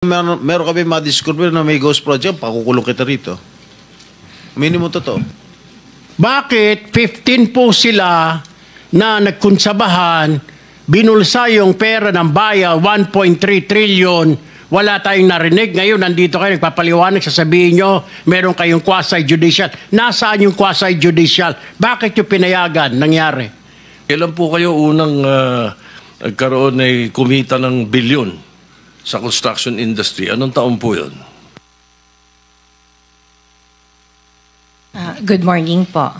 Meron kami madiscover na may ghost project, pakukulong kita rito. Minimum totoo. Bakit 15 po sila na nagkunsabahan, binulsa yung pera ng bayan, 1.3 trillion, wala tayong narinig. Ngayon, nandito kayo, nagpapaliwanag, sasabihin nyo, meron kayong quasi-judicial. Nasaan yung quasi-judicial? Bakit yung pinayagan nangyari? Kailan po kayo unang nagkaroon ay kumita ng bilyon sa construction industry? Anong taon po yun? Good morning po.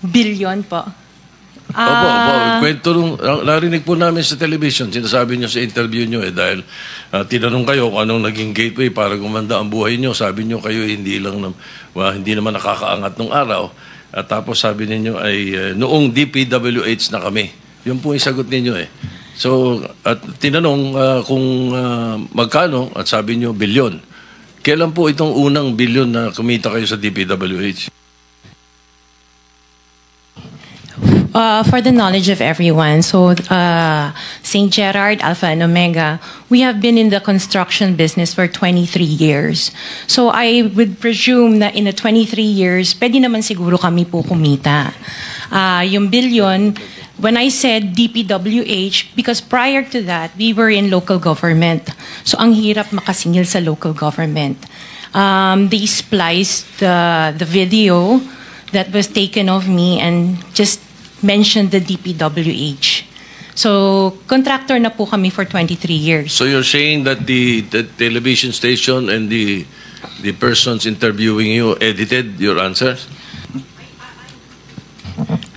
Billion po. Opo. Kwento nung, narinig po namin sa television, sinasabi nyo sa interview nyo dahil tinanong kayo kung anong naging gateway para gumanda ang buhay nyo. Sabi nyo kayo hindi naman nakakaangat nung araw. At tapos sabi ninyo ay noong DPWH na kami. Yun po yung sagot ninyo So, at tinanong kung magkano at sabi nyo bilyon. Kailan po itong unang bilyon na kumita kayo sa DPWH? For the knowledge of everyone, so St. Gerard, Alpha and Omega, we have been in the construction business for 23 years. So I would presume na in the 23 years, pwede naman siguro kami po kumita. Yung billion, when I said DPWH, because prior to that, we were in local government. So ang hirap makasingil sa local government. They spliced the video that was taken of me and just mentioned the DPWH. So, contractor na po kami for 23 years. So you're saying that the television station and the persons interviewing you edited your answers?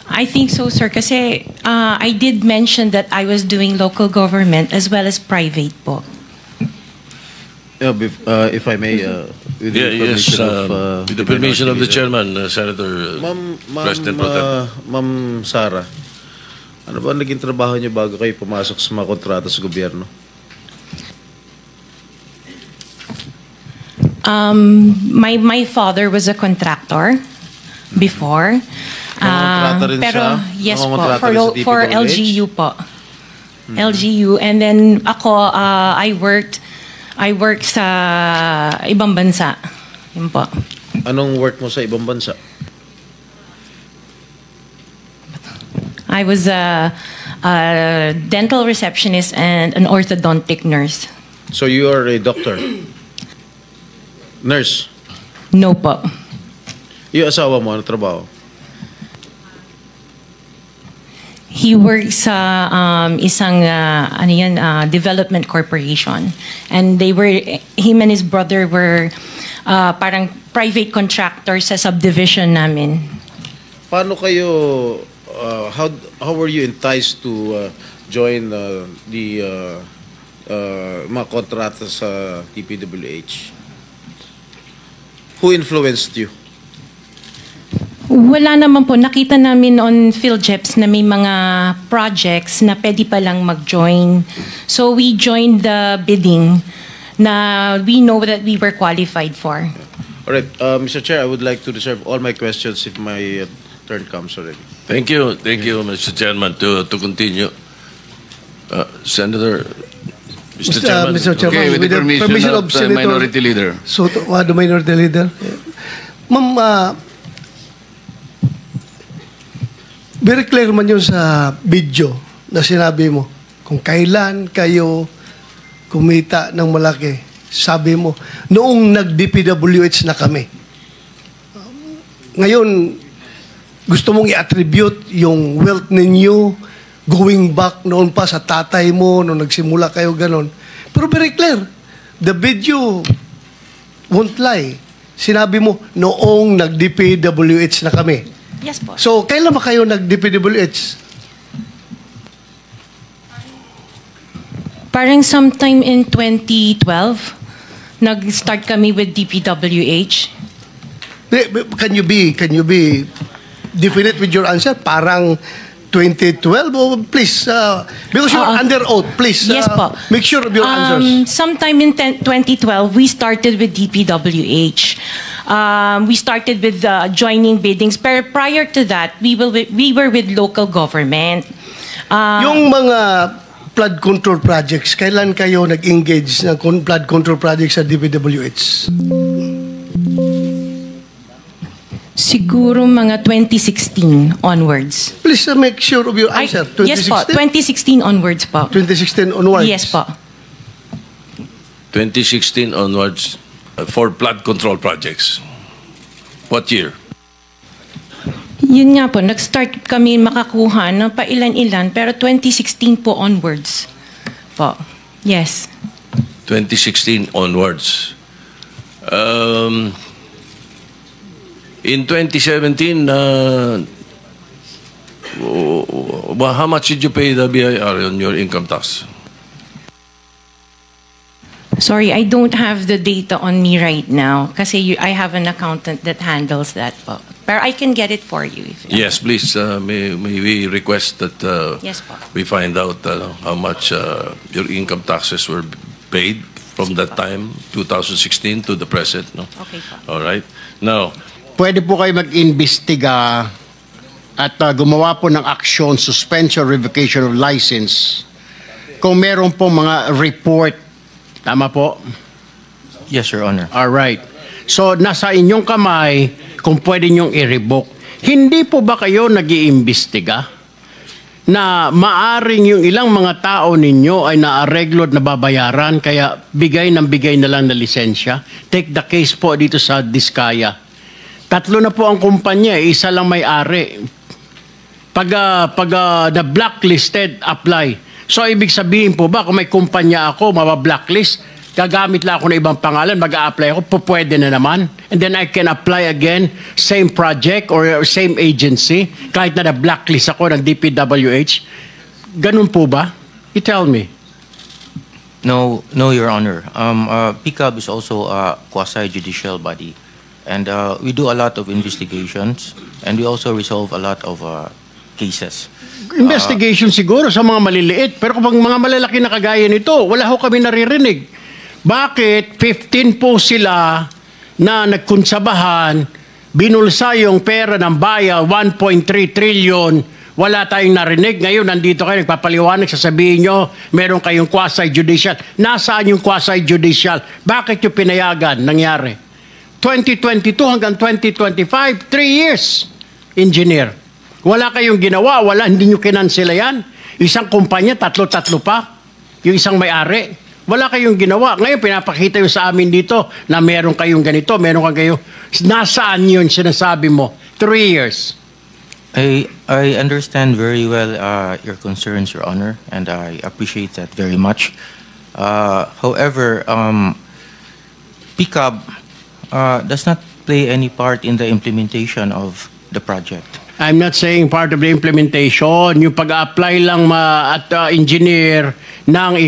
I think so, sir, kasi I did mention that I was doing local government as well as private po. If I may, with the permission of the chairman, Senator President Pro Tem. Ma'am Sara, ano ba naging trabaho niyo bago kayo pumasok sa mga kontrata sa gobyerno? My father was a contractor before. Kontrata rin pero siya? yes po, DPWH? for LGU po. LGU, and then ako I worked sa ibang bansa. Yun po. Anong work mo sa ibang bansa? I was a dental receptionist and an orthodontic nurse. So you are a doctor? Nurse? No po. Yung asawa mo, ano trabaho? He works sa isang development corporation, and him and his brother were parang private contractors sa subdivision namin. Paano kayo? How were you enticed to join the mga kontrata sa DPWH? Who influenced you? Wala naman po. Nakita namin on PhilJeps na may mga projects na pwede palang mag-join. So we joined the bidding na we know that we were qualified for. All right. Mr. Chair, I would like to reserve all my questions if my turn comes already. Thank you, Mr. Chairman, to continue. Senator, Mr. Chairman. Mr. Chairman, okay, with the permission of the Minority Leader. So, the Minority Leader. Ma'am, very clear man yun sa video na sinabi mo. Kung kailan kayo kumita ng malaki, sabi mo, noong nag-DPWH na kami. Ngayon, gusto mong i-attribute yung wealth ninyo going back noon pa sa tatay mo, noong nagsimula kayo ganon. Pero very clear, the video won't lie. Sinabi mo, noong nag-DPWH na kami. Yes po. So, kailan ba kayo nag-DPWH? Parang sometime in 2012, nag-start kami with DPWH. Can you be definite with your answer? Parang 2012? Oh, please, because you're under oath, please yes po. Make sure of your answers. Sometime in 2012, we started with DPWH. We started with joining biddings. But prior to that, we were with local government. Yung mga flood control projects, kailan kayo nag-engage ng flood control projects sa DPWH? Siguro mga 2016 onwards. Please make sure of your answer. Yes po, 2016 onwards po. 2016 onwards? Yes po. 2016 onwards for flood control projects. What year? Yun nga po, nag-start kami makakuha ng pailan-ilan, pero 2016 po onwards po. Yes. 2016 onwards. In 2017, how much did you pay the BIR on your income tax? Sorry, I don't have the data on me right now kasi I have an accountant that handles that po. Pero I can get it for you. Yes, please. May we request that Yes po. we find out how much your income taxes were paid from that time, 2016 to the present. No? Okay po. All right. Now, Pwede po kayo mag-imbestiga at gumawa po ng action, suspension, revocation of license kung meron po mga report. Tama po? Yes, Your Honor. Alright. So, nasa inyong kamay kung pwede nyong i-revoke. Hindi po ba kayo nag-iimbestiga na maaring yung ilang mga tao ninyo ay naareglo at nababayaran kaya bigay na lang na lisensya? Take the case po dito sa Diskaya. 3 na po ang kumpanya, isa lang may-ari. Pag na-blacklisted, apply. So, ibig sabihin po ba, kung may kumpanya ako, mabablacklist, gagamit lang ako ng ibang pangalan, mag-a-apply ako, pwede na naman. And then I can apply again, same project or same agency, kahit na na-blacklist ako ng DPWH. Ganun po ba? You tell me. No, Your Honor. PCAB is also a quasi-judicial body. And we do a lot of investigations, and we also resolve a lot of cases. Investigation siguro sa mga maliliit, pero kung mga malalaki na kagaya nito, wala ho kami naririnig. Bakit 15 po sila na nagkunsabahan, binulsa yung pera ng bayan, 1.3 trillion, wala tayong narinig. Ngayon, nandito kayo, nagpapaliwanag, sasabihin nyo, meron kayong quasi-judicial. Nasaan yung quasi-judicial? Bakit yung pinayagan nangyari? 2022 hanggang 2025, 3 years, engineer. Wala kayong ginawa, hindi nyo kinansela yan. Isang kumpanya, tatlo pa. Yung isang may-ari. Wala kayong ginawa. Ngayon, pinapakita yung sa amin dito na meron kayong ganito, meron kayong nasaan yun sinasabi mo? 3 years. I understand very well your concerns, Your Honor, and I appreciate that very much. However, PCAB does not play any part in the implementation of the project. I'm not saying part of the implementation. Yung pag-apply lang at engineer ng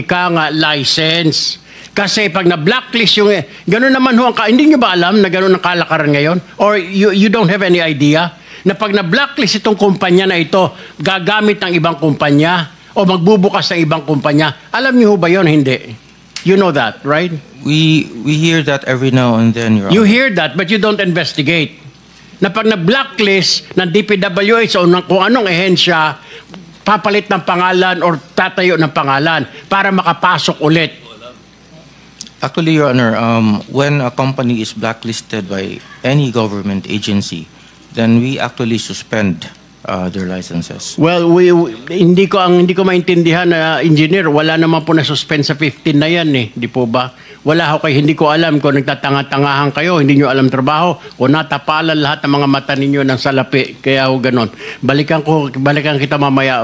license. Kasi pag na-blacklist yung... Ganun naman ho, hindi nyo ba alam na ganun ang kalakaran ngayon? Or you don't have any idea na pag na-blacklist itong kumpanya na ito, gagamit ng ibang kumpanya o magbubukas ng ibang kumpanya. Alam nyo ho ba yun? Hindi. You know that, right? We hear that every now and then, Your Honor. You hear that, but you don't investigate. Na pag na-blacklist ng DPWH o ng kung anong ehensya, papalit ng pangalan or tatayo ng pangalan para makapasok ulit. Actually, Your Honor, when a company is blacklisted by any government agency, then we actually suspend their licenses. Well, hindi ko maintindihan na engineer, wala naman po na suspend sa 15 na yan eh, di po ba? Wala ho kayo, hindi ko alam kung nagtatanga-tangahan kayo, hindi nyo alam trabaho o natapalan lahat ng mga mata ninyo ng salapi, kaya ho ganon. Balikan kita mamaya,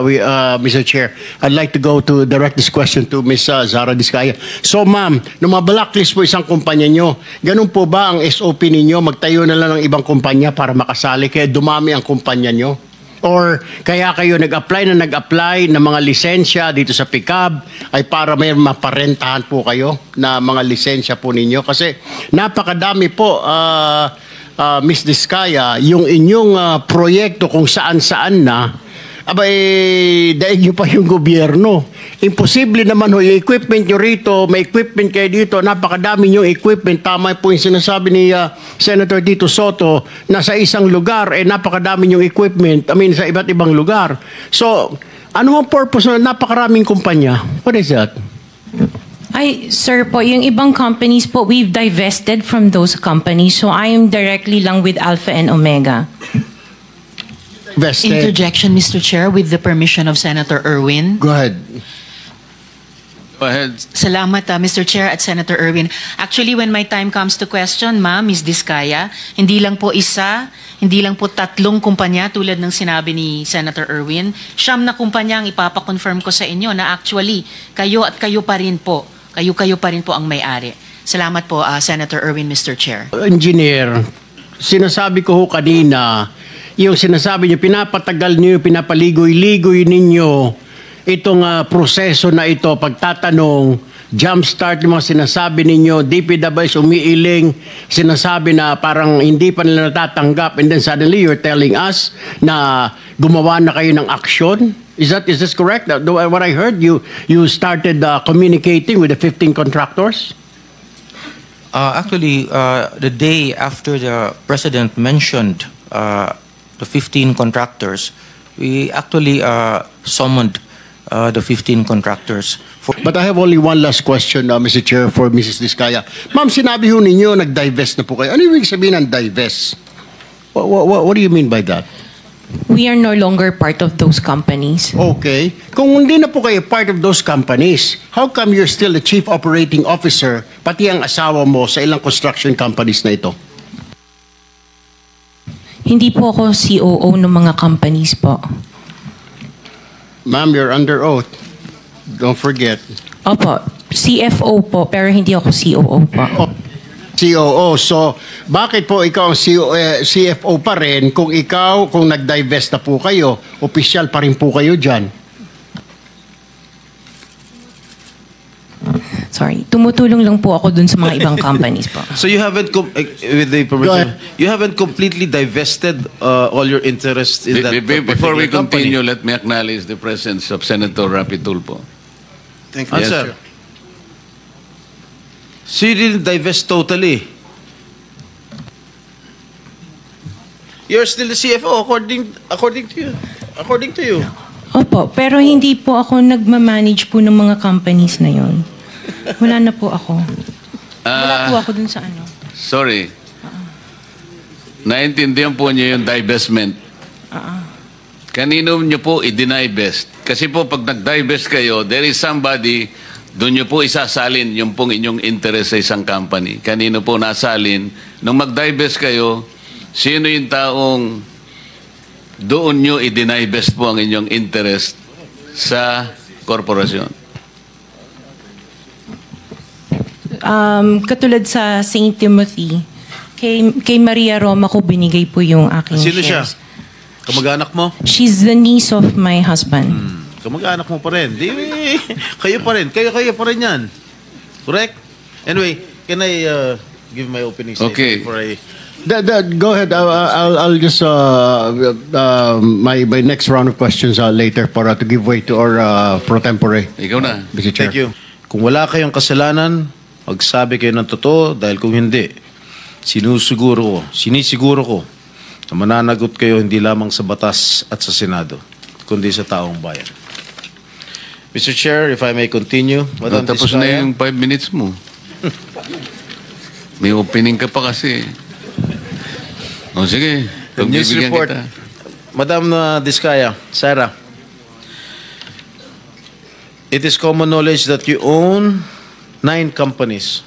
Mr. Chair. I'd like to go to direct this question to Ms. Zara Diskaya. So ma'am, nung ma-blacklist po isang kumpanya nyo, ganun po ba ang SOP ninyo? Magtayo na lang ng ibang kumpanya para makasali, kaya dumami ang kumpanya nyo? Or kaya kayo nag-apply ng mga lisensya dito sa PCAB ay para may maparentahan po kayo na mga lisensya po ninyo? Kasi napakadami po, Ms. Diskaya, yung inyong proyekto kung saan-saan na, daig nyo pa yung gobyerno. Imposible naman ho, yung equipment nyo rito, may equipment kayo dito, napakadami yung equipment. Tama po yung sinasabi ni Senator Tito Soto na sa isang lugar, napakadami yung equipment, sa iba't ibang lugar. So, Ano ang purpose na napakaraming kumpanya? What is that? Ay, sir po, yung ibang companies po, we've divested from those companies. So I am directly lang with Alpha and Omega. Vested. Interjection, Mr. Chair, with the permission of Senator Erwin. Go ahead. Go ahead. Salamat, Mr. Chair at Senator Erwin. Actually, when my time comes to question, ma'am, Ms. Diskaya, hindi lang po isa, hindi lang po 3 kumpanya tulad ng sinabi ni Senator Erwin. 9 na kumpanya ang ipapakonfirm ko sa inyo na actually, kayo at kayo pa rin po, kayo pa rin po ang may-ari. Salamat po, Senator Erwin, Mr. Chair. Engineer, sinasabi ko ho kanina, yung sinasabi niyo, pinapatagal niyo, pinapaligoy-ligoy ninyo itong proseso na ito, pagtatanong, jumpstart yung mga sinasabi ninyo, DPW's umiiling, sinasabi na parang hindi pa nila natatanggap, and then suddenly you're telling us na gumawa na kayo ng action? Is this correct? What I heard, you started communicating with the 15 contractors? Actually, the day after the President mentioned the 15 contractors, we actually summoned the 15 contractors. But I have only one last question, Mr. Chair, for Mrs. Diskaya. Ma'am, sinabi ho ninyo, nag-divest na po kayo. Ano yung sabihin ng divest? What do you mean by that? We are no longer part of those companies. Okay. Kung hindi na po kayo part of those companies, how come you're still the chief operating officer, pati ang asawa mo sa ilang construction companies na ito? Hindi po ako COO ng mga companies po. Ma'am, you're under oath. Don't forget. Opo, CFO po, pero hindi ako COO po. COO. So, bakit po ikaw ang CFO pa rin kung nag-divest na po kayo, opisyal pa rin po kayo dyan? Sorry, tumutulong lang po ako dun sa mga ibang companies po. So you haven't, with the permission, you haven't completely divested all your interest in that Before we particular company. continue, let me acknowledge the presence of Senator Rapi Tulfo. Thank you, Yes, sir. sir. So you didn't divest totally. You're still the CFO according to you. Opo, pero hindi po ako nagmamanage po ng mga companies na yon. Wala na po ako. Wala po ako dun sa ano. Sorry. Naintindihan po niyo yung divestment. Kanino niyo po i-divest? Kasi po pag nag-divest kayo, there is somebody, doon niyo po isasalin yung pong inyong interest sa isang company. Kanino po nasalin? Nung mag-divest kayo, sino yung taong doon niyo i-divest po ang inyong interest sa korporasyon? Katulad sa St. Timothy, kay Maria Roma ko binigay po yung aking Sino siya? shares. Kamag-anak mo? She's the niece of my husband. Kamag-anak mo pa rin. Kayo pa rin. Kayo pa rin yan. Correct? Anyway, can I give my opening statement Okay. before I... Go ahead. I'll just my next round of questions later para to give way to our pro tempore. Ikaw na. Mr. Chair. Thank you. Kung wala kayong kasalanan, magsabi kayo ng totoo dahil kung hindi, sinisiguro ko na mananagot kayo hindi lamang sa batas at sa Senado, kundi sa taong bayan. Mr. Chair, if I may continue. Madam Tapos Diskaya. na yung 5 minutes mo. May opening ka pa kasi. O sige, The news pagbibigyan report. kita. Madam Diskaya, Sarah, it is common knowledge that you own 9 companies,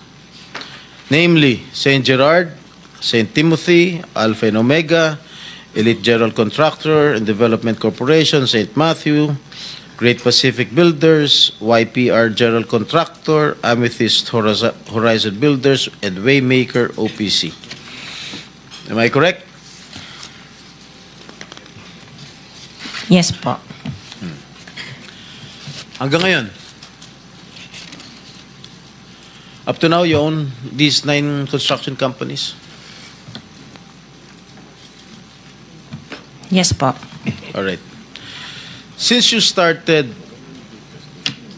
namely St. Gerard, St. Timothy, Alpha and Omega, Elite General Contractor and Development Corporation, St. Matthew, Great Pacific Builders, YPR General Contractor, Amethyst Horizon Builders, and Waymaker OPC. Am I correct? Yes po. Hanggang ngayon, up to now, you own these 9 construction companies? Yes po. All right. Since you started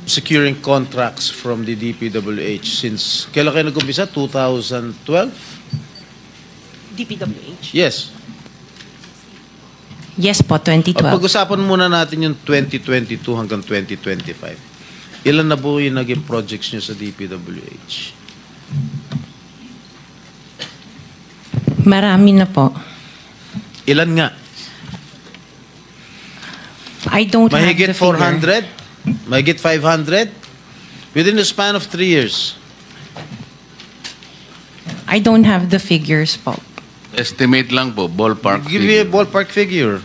securing contracts from the DPWH, since kailan kayo nag-umpisa? 2012? DPWH? Yes. Yes po, 2012. Pag-usapan muna natin yung 2022 hanggang 2025. Ilan na po yung naging projects nyo sa DPWH? Marami na po. Ilan nga? I don't have Mahigit the figure. 400? Mahigit 500? Within the span of 3 years. I don't have the figures po. Estimate lang po, ballpark Give me a figure. ballpark figure.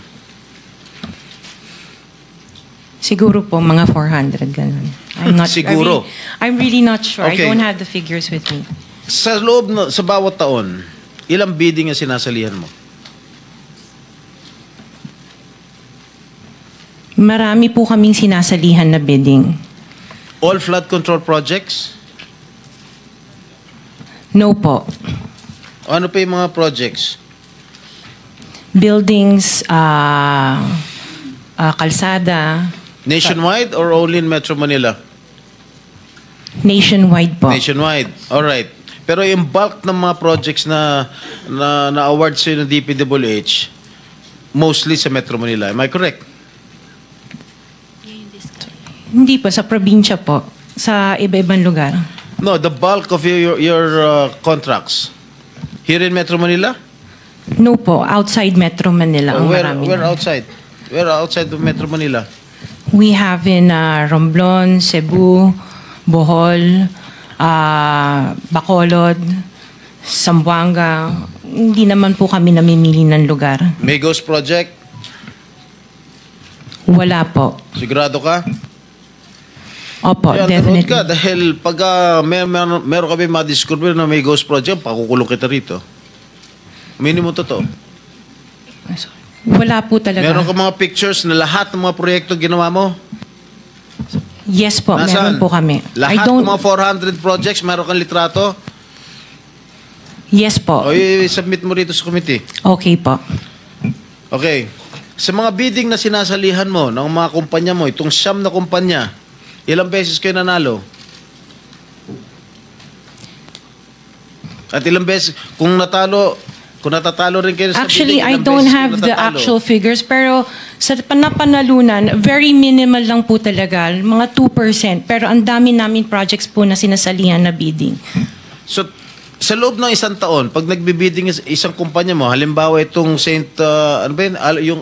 Siguro po mga 400 ganun. I'm not Siguro. I'm really not sure. Okay. I don't have the figures with me. Sa loob, sa bawat taon, ilang bidding ang sinasalihan mo? Marami po kaming sinasalihan na bidding. All flood control projects? No po. Ano pa yung mga projects? Buildings, kalsada, Nationwide or only in Metro Manila? nationwide po. Nationwide. Alright. Pero yung bulk ng mga projects na award sa'yo ng DPWH, mostly sa Metro Manila. Am I correct? Hindi po, sa probinsya po. Sa iba-ibang lugar. No, the bulk of your contracts. Here in Metro Manila? No po, outside Metro Manila ang marami. Where outside? Where outside of Metro Manila? We have in Romblon, Cebu, Bohol, Bacolod, Zamboanga. Hindi naman po kami namimili ng lugar. Migos Project? Wala po. Sigurado ka? Opo, Kaya definitely. ka dahil pag meron kami ma-discover na may ghost project, pakukulong kita rito. Minimum totoo. Wala po talaga. Meron ka mga pictures na lahat ng mga proyekto ginawa mo? Yes po, Nasaan? meron po kami. Lahat ng mga 400 projects, meron kang litrato? Yes po. O i-submit mo rito sa committee. Okay po. Okay. Sa mga bidding na sinasalihan mo ng mga kumpanya mo, itong siyam na kumpanya, ilang beses kayo nanalo? At ilang beses, kung natatalo rin kayo sa Actually, bidding, I ilang don't beses kayo have the natatalo? actual figures, pero sa napanalunan, very minimal lang po talaga, mga 2%. Pero ang dami namin projects po na sinasalihan na bidding. So, sa loob ng isang taon, pag nagbibidding isang kumpanya mo, halimbawa itong ano ba yun? Yung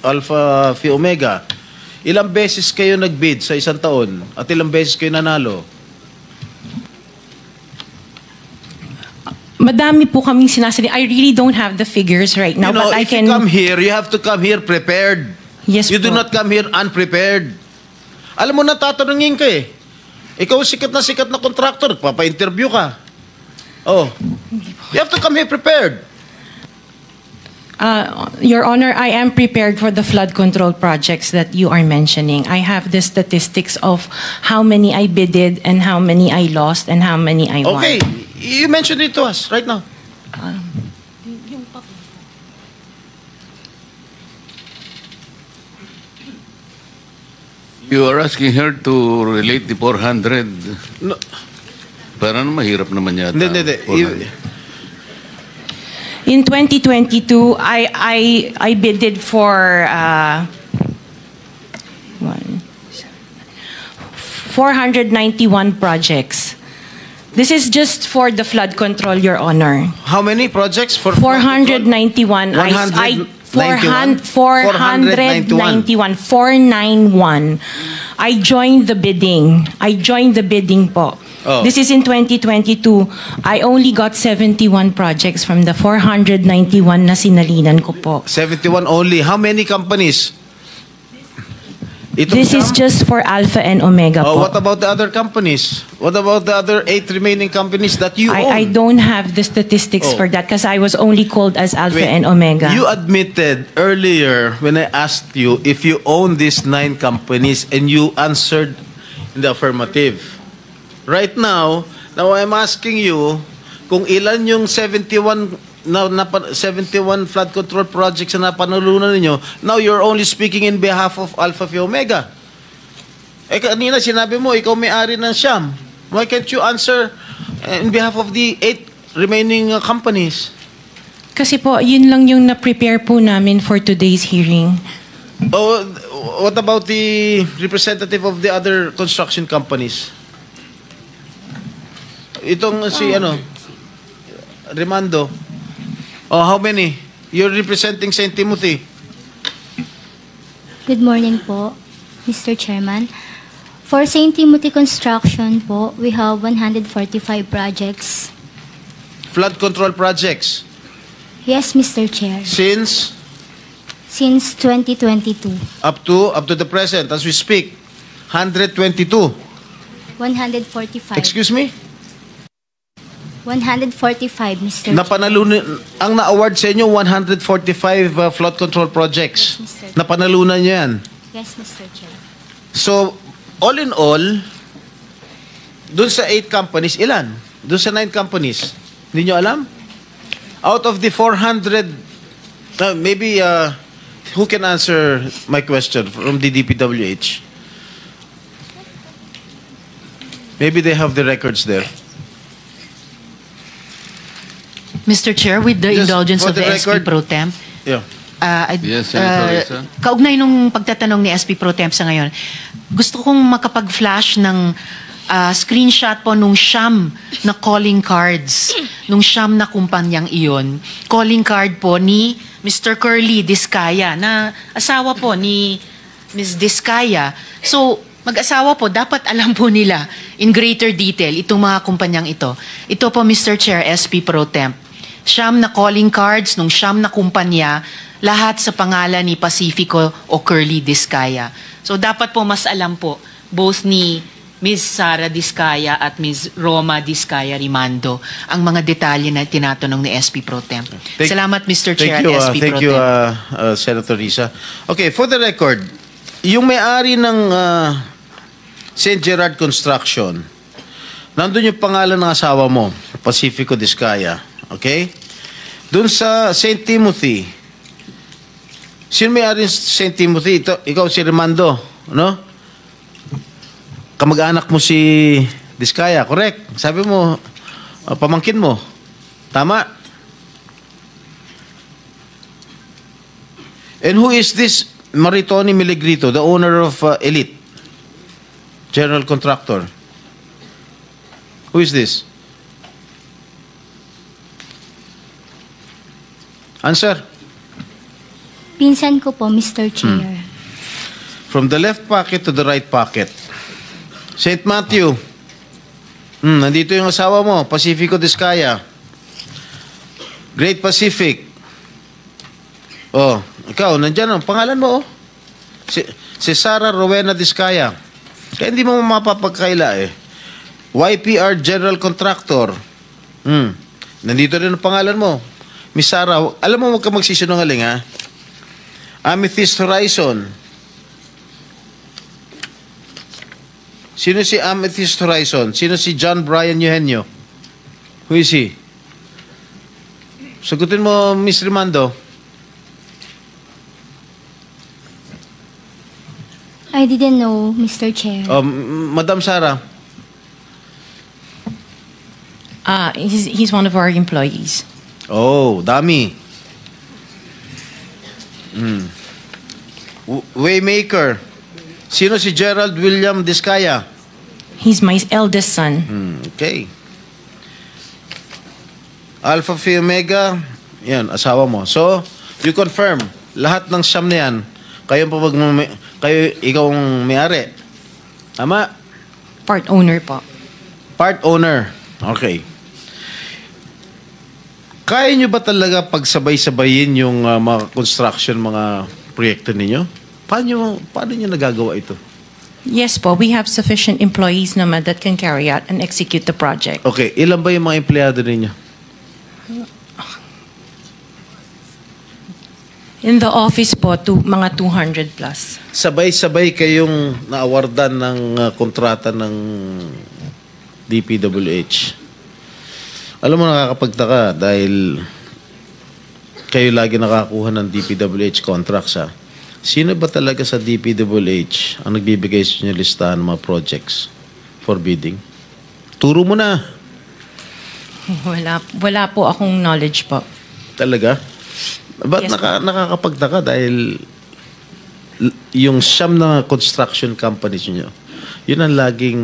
Alpha Phi Omega, ilang beses kayo nagbid sa isang taon at ilang beses kayo nanalo? Madami po kaming sinasali. I really don't have the figures right now, You know, but I if can... you come here, you have to come here prepared. Yes You do po. not come here unprepared. Alam mo, natatanungin ka eh. Ikaw sikat na contractor, papa-interview ka. Oh. You have to come here prepared. Your Honor, I am prepared for the flood control projects that you are mentioning. I have the statistics of how many I bidded and how many I lost and how many I won. Okay. You mentioned it to us right now. You are asking her to relate the 400. No. Parang mahirap naman yata. Hindi. 400. In 2022, I bidded for 491 projects. This is just for the flood control, Your Honor. How many projects? For 491. 491? 491. I joined the bidding. Po. Oh. This is in 2022. I only got 71 projects from the 491 na sinalinan ko po. 71 only. How many companies? Itong This is siyam? just for Alpha and Omega Oh, po. what about the other companies? What about the other 8 remaining companies that you own? I don't have the statistics Oh. for that because I was only called as Alpha Wait, and Omega. You admitted earlier when I asked you if you own these 9 companies and you answered in the affirmative. Right now I'm asking you kung ilan yung 71 flood control projects na napanalunan ninyo. Now you're only speaking in behalf of Alpha Phi Omega. Eh kanina sinabi mo ikaw may-ari ng siyam. Why can't you answer in behalf of the 8 remaining companies? Kasi po, yun lang yung na-prepare po namin for today's hearing. Oh, what about the representative of the other construction companies? Itong si Remando. Oh, how many? You're representing St. Timothy. Good morning po, Mr. Chairman. For St. Timothy Construction po, we have 145 projects. Flood control projects. Yes, Mr. Chair. Since 2022. up to the present, as we speak, 122. 145. Excuse me? 145, Mr. Chair. Ang na-award sa inyo, 145 flood control projects. Yes, Mr. Napanalunan nyo yan. Yes, Mr. Chair. So, all in all, dun sa 8 companies, ilan? Dun sa 9 companies, hindi nyo alam? Out of the 400, maybe, who can answer my question from the DPWH? Maybe they have the records there. Mr. Chair, with the Just indulgence for of the the SP record- Pro Temp, Yeah. Yes, Senator Risa. kaugnay nung pagtatanong ni SP Pro Temp sa ngayon, gusto kong makapag-flash ng screenshot po nung siyam na calling cards, nung siyam na kumpanyang iyon. Calling card po ni Mr. Curly Discaya, na asawa po ni Ms. Discaya. So, mag-asawa po, dapat alam po nila in greater detail itong mga kumpanyang ito. Ito po, Mr. Chair, SP Pro Temp. Siyam na calling cards nung siyam na kumpanya, lahat sa pangalan ni Pacifico o Curly Discaya. So dapat po mas alam po both ni Ms. Sara Discaya at Ms. Roma Discaya Rimando ang mga detalye na tinatanong ni SP Pro Temp. Salamat, Mr. Chair at SP Pro Thank you, Temp. Senator Risa. Okay, for the record, yung may-ari ng St. Gerard Construction, nandun yung pangalan ng asawa mo, Pacifico Discaya. Okay? Doon sa St. Timothy, sino may-ari ng St. Timothy? Ikaw si Remando, no? Kamag-anak mo si Discaya, correct? Sabi mo, pamangkin mo. Tama? And who is this Maritoni Miligrito, the owner of Elite General Contractor? Who is this? Answer. Pinsan ko po, Mr. Chair. From the left pocket to the right pocket. St. Matthew. Nandito yung asawa mo, Pacifico Discaya. Great Pacific. Oh, ikaw, nandyan ang pangalan mo, oh. Si Sara Rowena Discaya. Kaya hindi mo mapapagkaila, eh. YPR General Contractor. Nandito rin ang pangalan mo. Miss Sara, alam mo, huwag ka magsisinungaling, ha? Amethyst Horizon. Sino si Amethyst Horizon? Sino si John Brian Eugenio? Who is he? Sagutin mo, Miss Rimando. I didn't know, Mr. Chair. Madam Sara. He's one of our employees. Oh, dami. Waymaker. Sino si Gerald William Discaya? He's my eldest son. Okay. Alpha Phi Omega, yan, asawa mo. So, you confirm, lahat ng siyam na yan, ikaw ang may-ari. Tama? Part owner po. Part owner. Okay. Kaya nyo ba talaga pagsabay-sabayin yung mga construction, mga proyekto ninyo? Paano nyo nagagawa ito? Yes po, we have sufficient employees naman that can carry out and execute the project. Okay, ilan ba yung mga empleyado ninyo? In the office po, mga 200 plus. Sabay-sabay kayong naawardan ng kontrata ng DPWH. Alam mo, nakakapagtaka dahil kayo lagi nakakuha ng DPWH contracts, ha? Sino ba talaga sa DPWH ang nagbibigay sa inyo listahan ng mga projects for bidding? Turo mo na. Wala po akong knowledge po. Talaga? Ba't Yes, nakakapagtaka dahil yung siyam na construction companies nyo, yun ang laging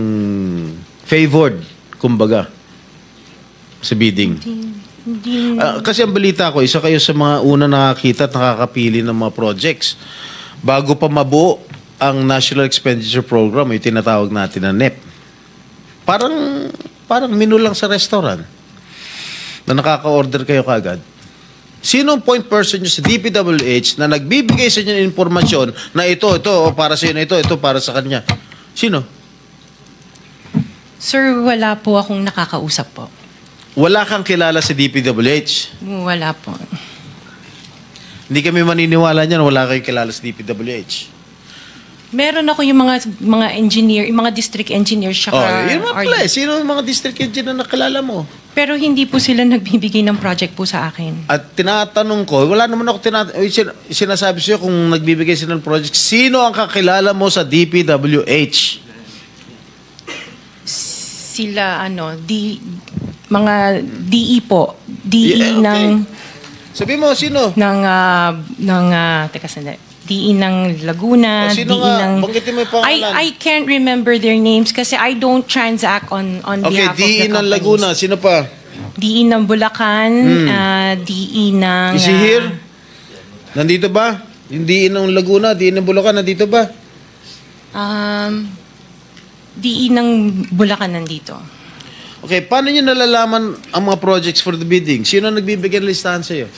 favored, kumbaga, sa bidding. Kasi ang balita ko, isa kayo sa mga una nakakita at nakakapili ng mga projects. Bago pa mabuo ang National Expenditure Program, yung tinatawag natin na NEP. Parang menu lang sa restaurant na nakaka-order kayo kagad. Sino ang point person nyo sa DPWH na nagbibigay sa inyo ng informasyon na ito, para sa inyo, ito, para sa kanya? Sino? Sir, wala po akong nakakausap po. Wala kang kilala sa DPWH? Wala po. Hindi kami maniniwala niyan, wala kayong kilala sa DPWH. Meron ako yung mga engineer, yung mga district engineers, saka... yun mga pala. Sino yung mga district engineer na nakilala mo? Pero hindi po sila nagbibigay ng project po sa akin. At tinatanong ko, wala naman ako sinasabi sa'yo kung nagbibigay sila ng project. Sino ang kakilala mo sa DPWH? Sila, mga DE po. DE ng... Sabi mo, sino? Teka sandali. DE ng Laguna, sino DE nga? ng... Banggitin mo yung pangalan. I can't remember their names kasi I don't transact on behalf of the DE ng companies. Laguna. Sino pa? DE ng Bulacan, DE ng... Is he here? Nandito ba? Yung DE ng Laguna, DE ng Bulacan, nandito ba? DE ng Bulacan nandito. Okay, paano nyo nalalaman ang mga projects for the bidding? Sino nagbibigay ng listahan sa'yo?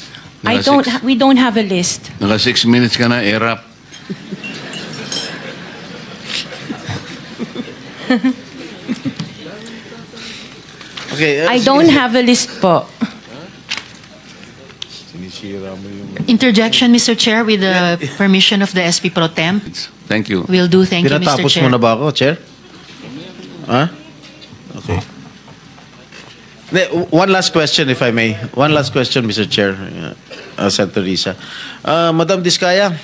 We don't have a list. Naka 6 minutes ka na, erap. Okay. I don't have a list po. Interjection, Mr. Chair, with the permission of the SP Pro Temp. Thank you. Will do. Thank you, Mr. Pinatapos Chair. mo na ba ako, Chair? Ha? Okay. One last question, if I may. One last question, Mr. Chair, Senator Risa. Madam Diskaya,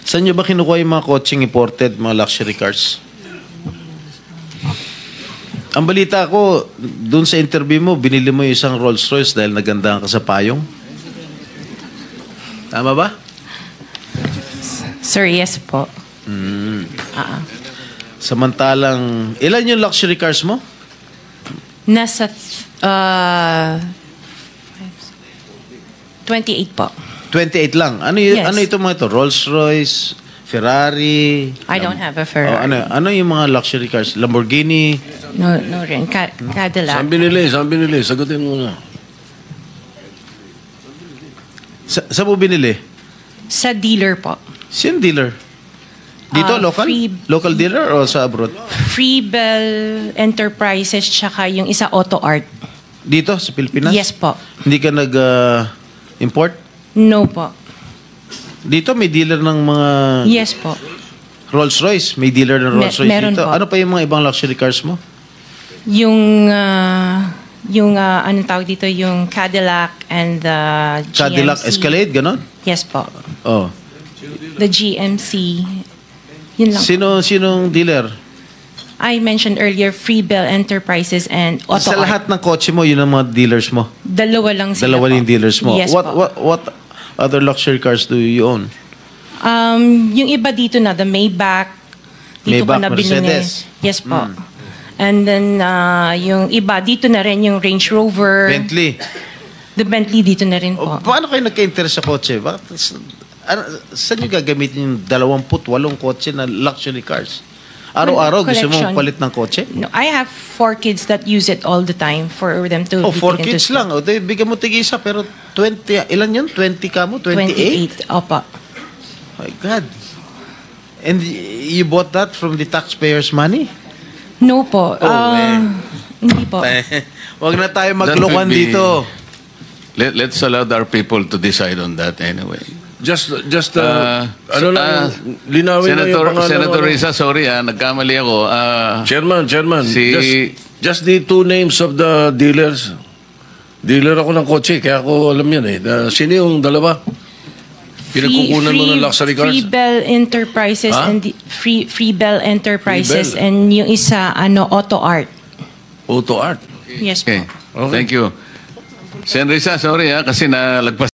saan nyo ba kinukuha yung mga coaching imported, mga luxury cars? Ang balita ko, dun sa interview mo, binili mo yung isang Rolls Royce dahil nagandahan ka sa payong. Tama ba? Sir, yes po. Samantalang, ilan yung luxury cars mo? Nasa 28 po. 28 lang. Yes. Ano ito mga ito? Rolls Royce, Ferrari? I don't have a Ferrari. Ano yung mga luxury cars? Lamborghini? No rin. Cadillac. Saan binili? Sagutin mo na. Saan mo binili? Sa dealer po. Sino dealer? Dito, local? Local dealer o sa abroad? Freebell Enterprises tsaka yung isa Auto Art. Dito, sa Pilipinas? Yes po. Hindi ka nag-import? No po. Dito, may dealer ng mga Yes po. Rolls Royce. May dealer ng Rolls Royce meron dito. po. Ano pa yung mga ibang luxury cars mo? Yung anong tawag dito, yung Cadillac and the GMC. Cadillac Escalade, ganon? Yes po. Oh. The GMC. Yun lang. Sinong dealer? I mentioned earlier, Freebell Enterprises and Auto Sa Art. lahat ng kotse mo, yun ang mga dealers mo? Dalawa lang sila Dalawa po. yung dealers mo? Yes po. What other luxury cars do you own? Yung iba dito na, the Maybach. Dito Maybach, ko na binili. Mercedes. Yes po. And then, yung iba, dito na rin yung Range Rover. Bentley. The Bentley dito na rin po. Paano kayo nagka-interest sa kotse? Saan nyo gagamitin yung 28 kotse na luxury cars? Araw-araw gusto mo Collection. palit ng kotse? No, I have 4 kids that use it all the time for them to... 4 kids lang. Bigyan mo tig-isa pero 20, ilan yun? 20 ka mo? 28? 28. Opa. My God. And you bought that from the taxpayers' money? No po. Hindi po. Wag na tayo That maglokohan will be- dito. Let's allow our people to decide on that anyway. Just linawin na yung pangalan. Senator Risa, sorry nagkamali ako. Chairman, Si- just the 2 names of the dealers. Dealer ako ng kotse, kaya ako alam yan eh. Sino yung dalawa? Pinagkukunan mo ng luxury cars? Freebell Enterprises Ha? and Freebell Enterprises Freebell. and yung isa Auto Art. Auto Art. Yes po. Okay. Thank you. Sen. Risa, sorry kasi nalagpas